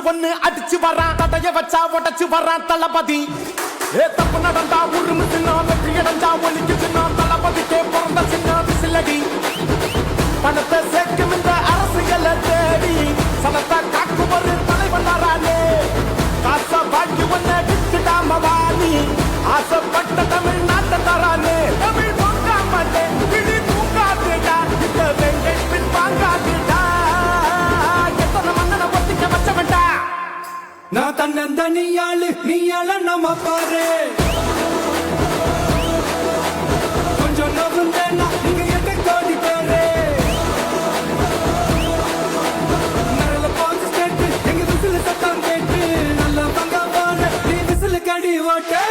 Whistle ஒண்ணு அடிச்சு வரான் தடைய வச்சா உடச்சு வரான் தளபதி தப்பு நடந்தா உருமு சின்ன வெற்றி அடைஞ்சா ஒலிக்கு சின்ன தளபதிக்கே பிறந்த சின்ன விசிலடி பணத்தை சேர்க்கும் இந்த அரசியலை தேடி சனத்தை காக்கும் ஒரு தலைவன் வரானே காச வாங்கி ஒன்ன விட்டுடாம வாணி ஆசைப்பட்ட தமிழ் நாட்டை தரானே தமிழ் போக்காமட்டே கிளி தூங்காதுடா இந்த வெங்கை பின் வாங்காதுடா எத்தனை மன்னனை ஒத்திக்க வச்சவன்டா நான் தன்னந்தனியாளு நீயாள நம்ம பாரு கொஞ்சம் நவுந்தேன்னா நீங்க எட்ட கோடி பேரு நல்ல பாஞ்சு ஸ்டேட்டு எங்க விசில் சத்தம் கேட்டு நல்ல பங்க பாரு நீ விசில் கடி ஓட்டே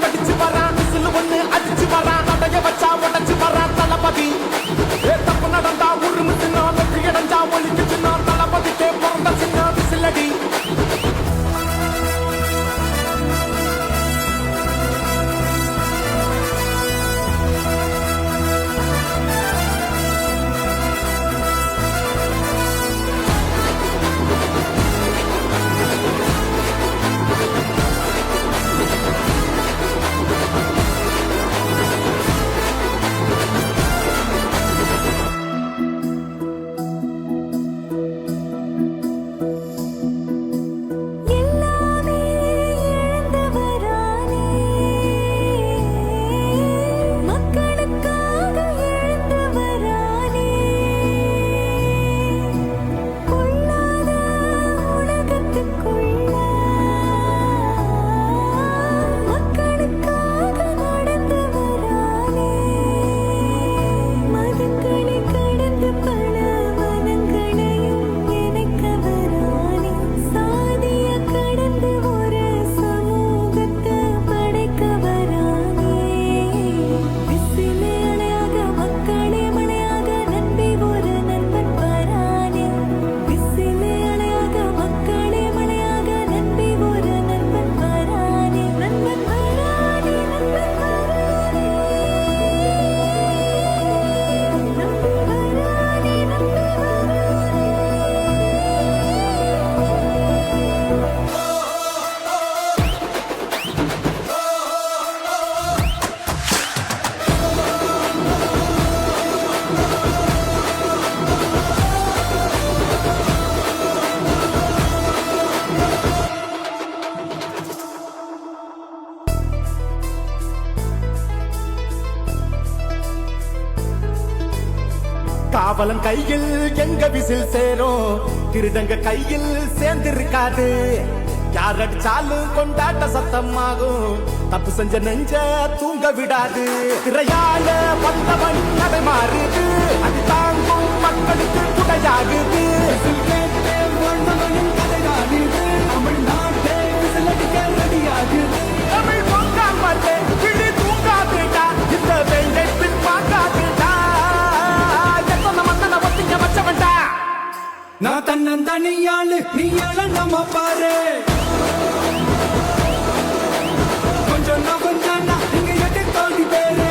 படிச்சு வரான் விசில் ஒண்ணு அடிச்சு வரான் தடைய வச்சா உடச்சு வரான் தளபதி தப்பு நடந்தா உருமு சின்ன வெற்றி அடைஞ்சா ஒலிக்கு சின்ன தளபதிக்கே பிறந்த சின்ன விசிலடி காவலன் கையில் எங்க விசில் சேரும் திருடங்க கையில் சேர்ந்திருக்காது யார் அடிச்சாலும் கொண்டாட்ட சத்தமாகும் தப்பு செஞ்ச நெஞ்ச தூங்க விடாது திரையால வந்தவன் அதை மாறுது அது தாங்கும் மக்களுக்கு துணையாகுது தமிழ்நாட்டே விசில் அடிக்க ரெடியாகுது தமிழ் பொங்காமட்டே கிளி தூங்காதுடா இந்த வெங்கை பின் வாங்காதுடா எத்தனை மன்னனை ஒத்திக்க வச்சவன்டா நான் தன்னந்தனியாளு நீயாள நம்ம பாரு கொஞ்சம் நவுந்தேன்னா நீங்க எட்ட கோடி பேரு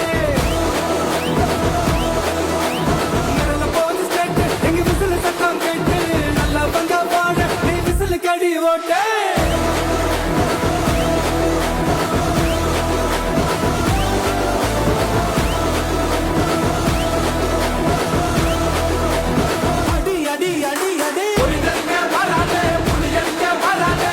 நல்ல பாஞ்சு ஸ்டேட்டு எங்க விசில் சத்தம் கேட்டு நல்ல பங்க பாரு நீ விசில் கடி ஓட்டே அடி அடி அடி அடி புலியங்க வராதே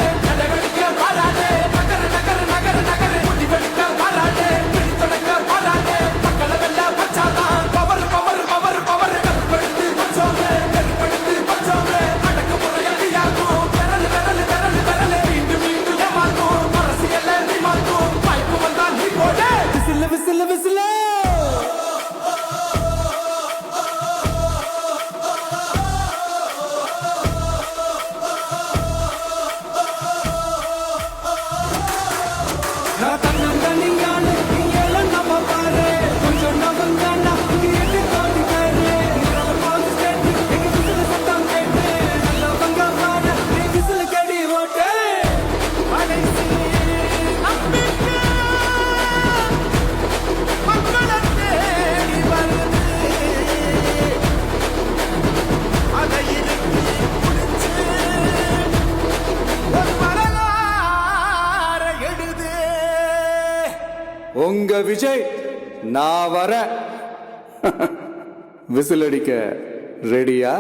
உங்க விஜய் நான் வரேன். விசில் அடிக்க ரெடியா?